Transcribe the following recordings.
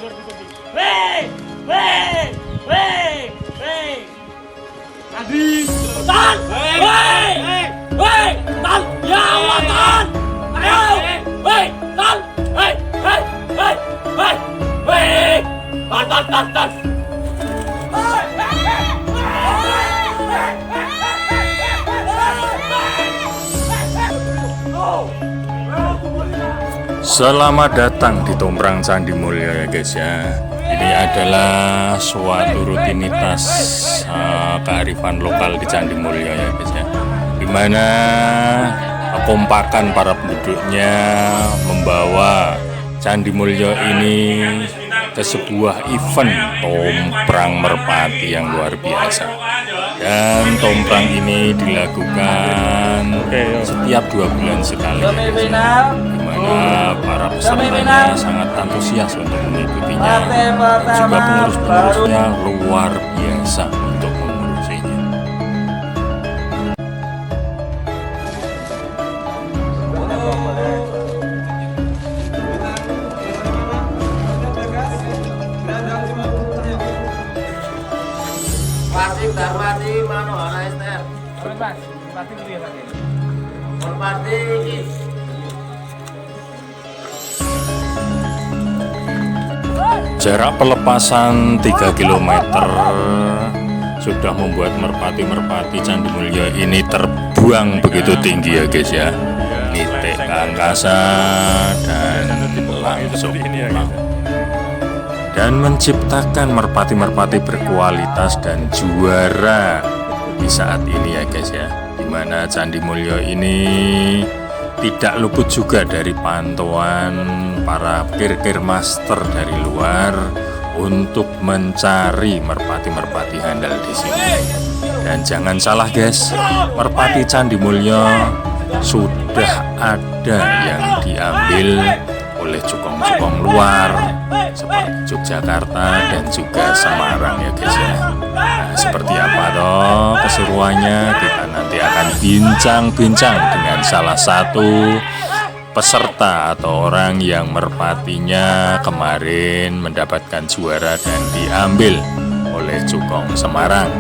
Weh, weh, weh, weh. Adi, Tan, weh, weh, Tan, ya Allah Tan, ayo, weh, Tan, weh, weh, weh, weh, weh, Tan, Tan. Selamat datang di Tomprang Candi Mulya ya guys ya. Ini adalah suatu rutinitas kearifan lokal di Candi Mulya ya guys ya. Dimana kekompakan para penduduknya membawa Candi Mulya ini ke sebuah event Tomprang Merpati yang luar biasa. Dan Tomprang ini dilakukan setiap 2 bulan sekali ya guys ya. Dimana para pesertanya sangat antusias untuk mengikutinya dan juga pengurus-pengurusnya luar biasa untuk mengurusinya. Pasti Darmati mano ana Ester. Mas, pasti dulu ya tadi. Merpati iki. Jarak pelepasan 3 km sudah membuat merpati-merpati Candi Mulya ini terbuang begitu tinggi ya guys ya. Nitik ke angkasa dan langsung pulang. Dan menciptakan merpati-merpati berkualitas dan juara di saat ini ya guys ya. Dimana Candi Mulya ini tidak luput juga dari pantauan para kir-kir master dari luar untuk mencari merpati-merpati handal di sini. Dan jangan salah guys, merpati Candi Mulya sudah ada yang diambil oleh cukong-cukong luar seperti Yogyakarta dan juga Semarang ya guys ya. Nah, seperti apa toh keseruannya, kita nanti akan bincang-bincang dengan salah satu peserta atau orang yang merpatinya kemarin mendapatkan juara dan diambil oleh Cukong Semarang.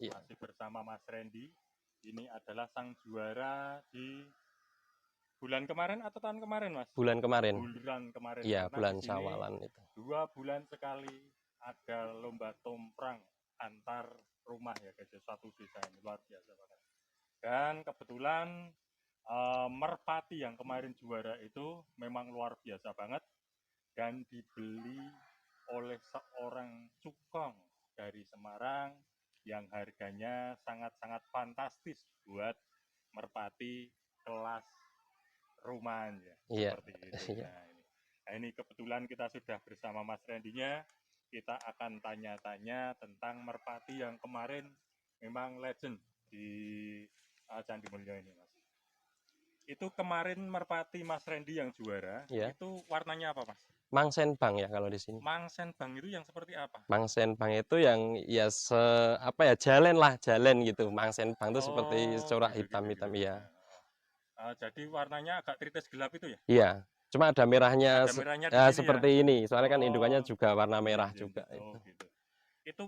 Masih bersama Mas Randy. Ini adalah sang juara di bulan kemarin atau tahun kemarin, Mas? Bulan kemarin. Bulan kemarin. Iya, Karena bulan di sini Syawalan itu. 2 bulan sekali ada lomba tomprang antar rumah ya guys, suatu desa ini luar biasa banget. Dan kebetulan merpati yang kemarin juara itu memang luar biasa banget dan dibeli oleh seorang cukong dari Semarang yang harganya sangat-sangat fantastis buat merpati kelas rumahan ya. Iya. Seperti itu. Iya. Nah, ini kebetulan kita sudah bersama Mas Randy-nya. Kita akan tanya-tanya tentang merpati yang kemarin memang legend di Candi Mulya ini, Mas. Itu kemarin merpati Mas Randy yang juara, Iya. itu warnanya apa, Mas? Mangsen Bang ya kalau di sini. Mangsen Bang itu yang seperti apa? Mangsen Bang itu yang ya jalen gitu. Mangsen Bang itu seperti corak hitam-hitam ya. Jadi warnanya agak tritis gelap itu ya? Iya. Cuma ada merahnya, Ada merahnya di ya sini seperti ya? ini. Soalnya kan indukannya Oh. juga warna merah Iya, juga gitu. itu. Gitu. Itu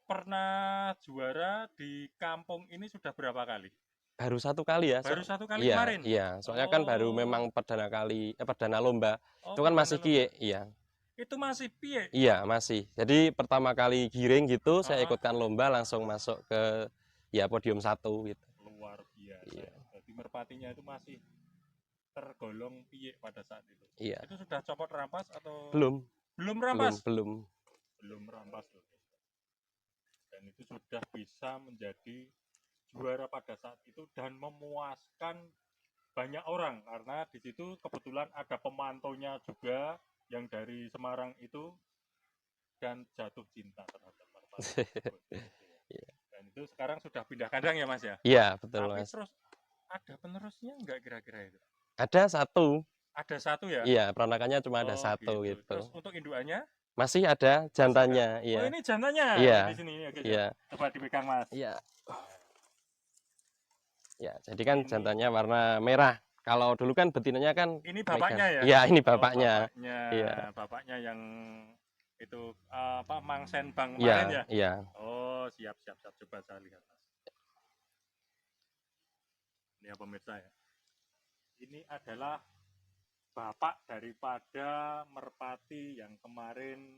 pernah juara di kampung ini sudah berapa kali? Baru 1 kali ya. Baru 1 kali iya, kemarin? Iya, soalnya kan baru memang perdana lomba. Itu kan masih perdana kie, iya. Itu masih piye? Iya, masih. Jadi pertama kali giring gitu, saya ikutkan lomba langsung masuk ke ya podium 1 gitu. Luar biasa. Iya. Jadi merpatinya itu masih tergolong piye pada saat itu. Iya. Itu sudah copot rampas atau Belum rampas? belum. Belum rampas loh. Dan itu sudah bisa menjadi juara pada saat itu dan memuaskan banyak orang karena di situ kebetulan ada pemantaunya juga yang dari Semarang itu dan jatuh cinta terhadap merpati. Iya. Dan itu sekarang sudah pindah kandang ya Mas ya? Iya, betul Tapi Mas. terus ada penerusnya enggak kira-kira itu? Ada 1. Ada 1 ya? Iya, peranakannya cuma ada 1 gitu. gitu. Terus untuk indukannya? Masih ada jantannya, Oh iya. ini jantannya Iya. di sini ya guys. Iya. Coba dipegang Mas. Iya. Ya, jadi kan Ini. jantannya warna merah. Kalau dulu kan betinanya kan Ini bapaknya ya? Iya, ini Oh, bapaknya. bapaknya. Iya. Bapaknya yang itu apa Mangsen Bang Iya, kemarin ya? iya. Oh, siap. Coba saya lihat, Mas. Ini ya pemirsa ya. Ini adalah bapak daripada merpati yang kemarin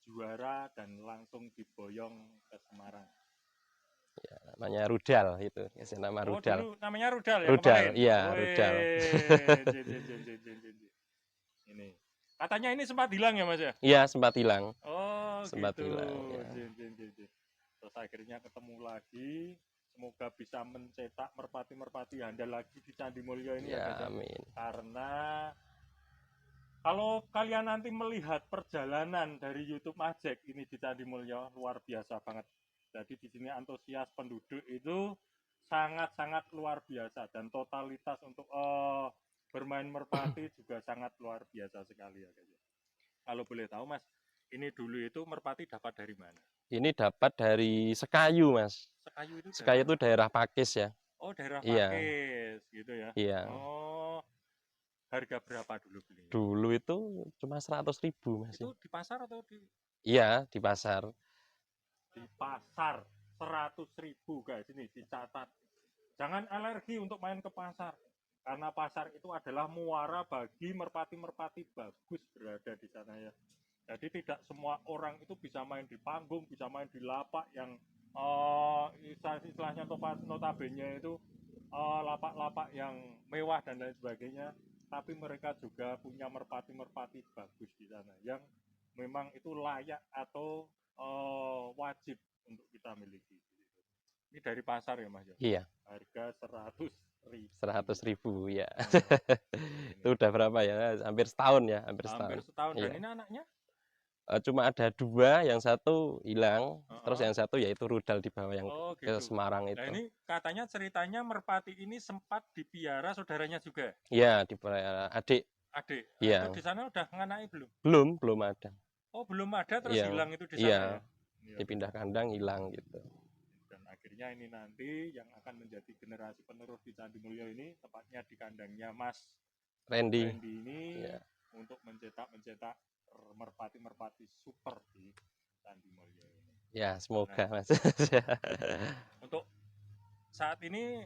juara dan langsung diboyong ke Semarang. Namanya rudal itu. Kasih nama Oh, rudal. dulu namanya Rudal ya Rudal, kemarin? iya, Wih, rudal. jin. Ini. Katanya ini sempat hilang ya, Mas ya? Iya, sempat hilang. Oh, Sempat gitu. hilang, ya. Jin. Terus akhirnya ketemu lagi. Semoga bisa mencetak merpati-merpati handal lagi di Candi Mulyo ini ya, Ya, Mas ya. amin. Karena kalau kalian nanti melihat perjalanan dari YouTube Majek ini di Candi Mulyo luar biasa banget. Jadi di sini antusias penduduk itu sangat-sangat luar biasa dan totalitas untuk bermain merpati juga sangat luar biasa sekali ya guys. Kalau boleh tahu Mas, ini dulu itu merpati dapat dari mana? Ini dapat dari Sekayu, Mas. Sekayu itu Sekayu itu daerah Pakis ya. Oh, daerah Iya. Pakis gitu ya. Iya. Oh. Harga berapa dulu belinya? Dulu itu cuma 100.000, Mas. Itu di pasar atau di Iya, di pasar. Di pasar 100.000 guys, ini dicatat. Jangan alergi untuk main ke pasar karena pasar itu adalah muara bagi merpati-merpati bagus berada di sana ya. Jadi tidak semua orang itu bisa main di panggung, bisa main di lapak yang istilahnya notabene itu lapak-lapak yang mewah dan lain sebagainya. Tapi mereka juga punya merpati-merpati bagus di sana yang memang itu layak atau wajib untuk kita miliki. Ini dari pasar ya Mas? Iya. Harga 100.000. 100.000 ya. Ini. Itu udah berapa ya? Hampir setahun ya, hampir Hampir setahun. setahun. Dan Iya. ini anaknya? Cuma ada 2, yang satu hilang, terus Uh-uh. yang satu yaitu rudal di bawah yang Oh, ke gitu. Semarang Nah itu. ini katanya ceritanya merpati ini sempat dipiara saudaranya juga. Iya, di bawah adik. Adik. Iya. Itu di sana udah nganai belum? Belum ada. Oh, belum ada terus Iya. hilang itu di sana Iya. ya? Iya. Dipindah kandang hilang gitu. Dan akhirnya ini nanti yang akan menjadi generasi penerus di Candi Mulyo ini tepatnya di kandangnya Mas Randy. ini Iya. untuk mencetak merpati-merpati super di Candi Mulyo ini. Ya, semoga Mas. Untuk saat ini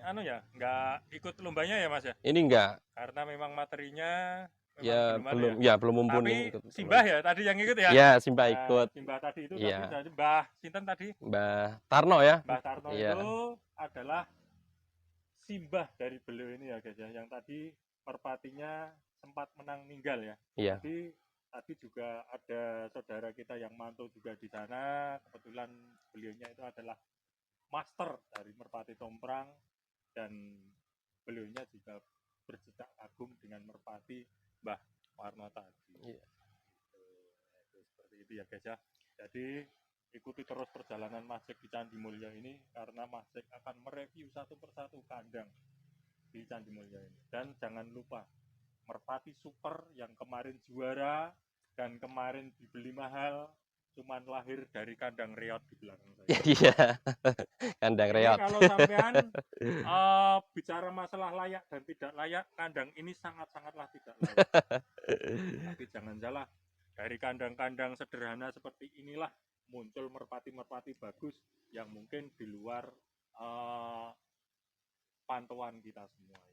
nggak ikut lombanya ya Mas ya? Ini enggak. Karena memang materinya Ya belum ada belum, ya belum mumpuni. Tapi ikut. Simbah ya tadi yang ikut ya? Ya, Simbah Nah, ikut. Simbah tadi itu Iya. tapi dari Mbah Sinten tadi? Mbah Tarno ya. Mbah Tarno Iya. itu adalah simbah dari beliau ini ya guys ya. Yang tadi merpatinya sempat menang ninggal ya. Iya. Jadi tadi juga ada saudara kita yang mantau juga di sana. Kebetulan beliaunya itu adalah master dari merpati tomprang dan beliaunya juga bercita kagum dengan merpati Mbah Warno tadi. Iya. Seperti itu ya guys ya. Jadi ikuti terus perjalanan Majek di Candi Mulyo ini karena Majek akan mereview satu persatu kandang di Candi Mulyo ini. Dan jangan lupa merpati super yang kemarin juara dan kemarin dibeli mahal cuman lahir dari kandang reot di belakang saya. Iya. Kandang Ini reot. kalau sampean bicara masalah layak dan tidak layak, kandang ini sangat-sangatlah tidak layak. Tapi jangan salah, dari kandang-kandang sederhana seperti inilah muncul merpati-merpati bagus yang mungkin di luar pantauan kita semua ya.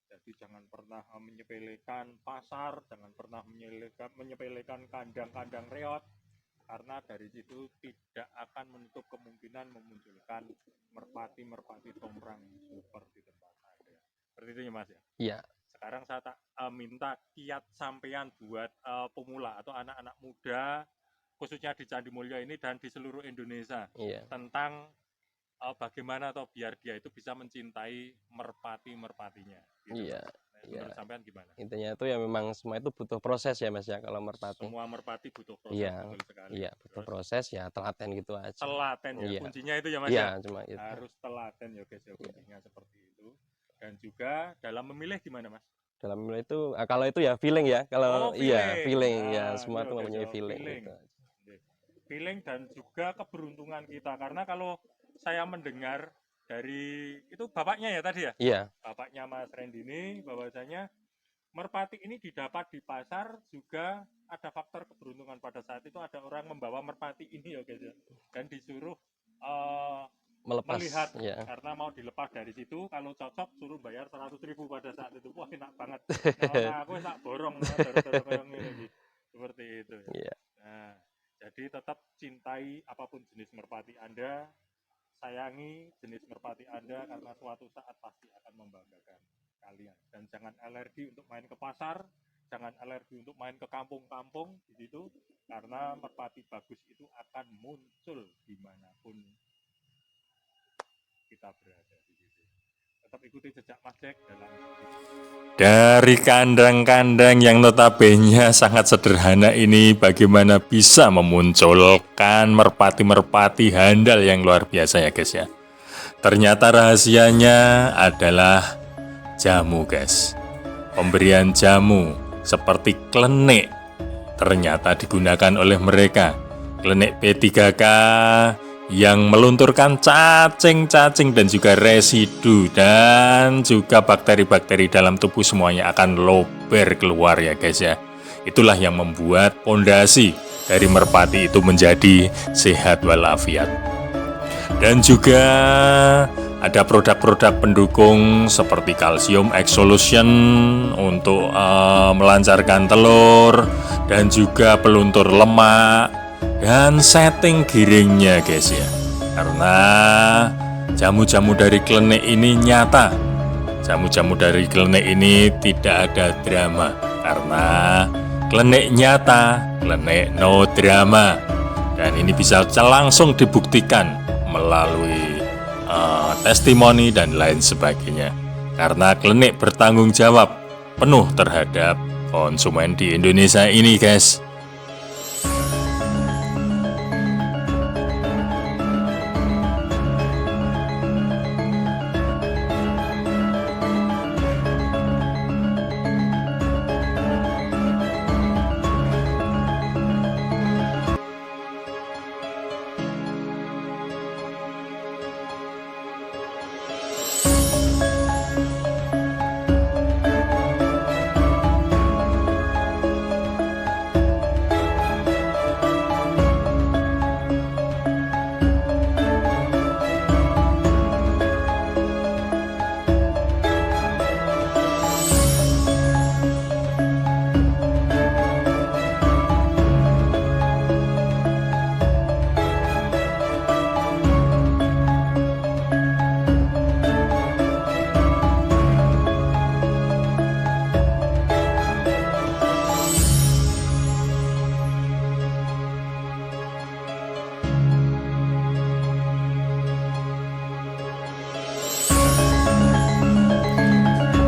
Jadi jangan pernah menyepelekan pasar, jangan pernah menyepelekan kandang-kandang reot. Karena dari situ tidak akan menutup kemungkinan memunculkan merpati-merpati tomprang super di tempat Anda. Seperti itu ya Mas ya? Iya. Sekarang saya minta kiat sampean buat pemula atau anak-anak muda khususnya di Candi Mulyo ini dan di seluruh Indonesia Iya. tentang bagaimana atau biar dia itu bisa mencintai merpati-merpatinya. Gitu, Iya. Mas. Menurut sampean gimana? Intinya itu ya memang semua itu butuh proses ya Mas ya kalau merpati. Semua merpati butuh proses. Iya. Betul sekali. Iya, butuh Terus proses ya telaten gitu aja. telaten ya, Iya. kuncinya itu ya Mas Iya, ya? cuma itu. Harus telaten ya guys ya, kuncinya seperti itu. Dan juga dalam memilih gimana Mas? Dalam itu kalau itu ya feeling ya. Kalau Oh, iya, feeling feeling. ya, Ah, semua iya, itu guys, mempunyai ya, feeling feeling. gitu. Feeling dan juga keberuntungan kita karena kalau saya mendengar dari itu bapaknya ya tadi ya? Iya, Bapaknya Mas Randy ini bahwasanya merpati ini didapat di pasar juga ada faktor keberuntungan pada saat itu ada orang membawa merpati ini ya guys ya. Dan disuruh melepas. melihat Ya. karena mau dilepas dari situ kalau cocok suruh bayar 100.000 pada saat itu. Wah enak banget. Nah, aku tak borong dorong ini seperti itu. Iya. Nah, jadi tetap cintai apapun jenis merpati Anda, sayangi jenis merpati Anda karena suatu saat pasti akan membanggakan kalian. Dan jangan alergi untuk main ke pasar, jangan alergi untuk main ke kampung-kampung di situ karena merpati bagus itu akan muncul dimanapun kita berada di situ. Tetap ikuti jejak Mas Jack dalam Dari kandang-kandang yang notabene sangat sederhana ini, bagaimana bisa memunculkan merpati-merpati handal yang luar biasa ya guys ya. Ternyata rahasianya adalah jamu guys. Pemberian jamu seperti klenik ternyata digunakan oleh mereka. Klenik P3K yang melunturkan cacing-cacing dan juga residu dan juga bakteri-bakteri dalam tubuh semuanya akan lober keluar ya guys ya. Itulah yang membuat pondasi dari merpati itu menjadi sehat walafiat. Dan juga ada produk-produk pendukung seperti kalsium exsolution untuk melancarkan telur dan juga peluntur lemak dan setting giringnya guys ya. Karena jamu-jamu dari klenik ini nyata. Jamu-jamu dari klenik ini tidak ada drama karena klenik nyata, klenik no drama. Dan ini bisa langsung dibuktikan melalui testimoni dan lain sebagainya. Karena klenik bertanggung jawab penuh terhadap konsumen di Indonesia ini guys.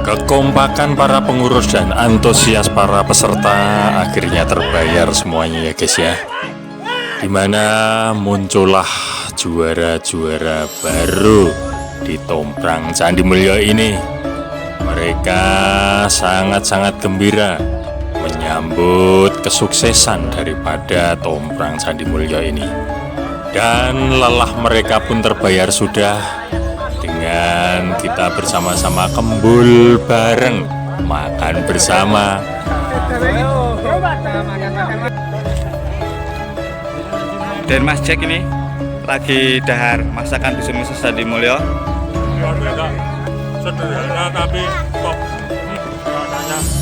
Kekompakan para pengurus dan antusias para peserta akhirnya terbayar semuanya ya guys ya. Dimana muncullah juara-juara baru di Tomprang Candi Mulyo ini. Mereka sangat-sangat gembira menyambut kesuksesan daripada Tomprang Candi Mulyo ini. Dan lelah mereka pun terbayar sudah dengan kita bersama-sama kembul bareng, makan bersama. Dan Mas Jack ini lagi dahar masakan dusun Missus Candi Mulyo. luar biasa sederhana tapi top.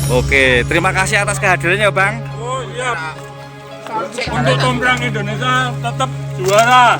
Oke, terima kasih atas kehadirannya Bang. Oh iya, untuk Tomprang Indonesia tetap juara.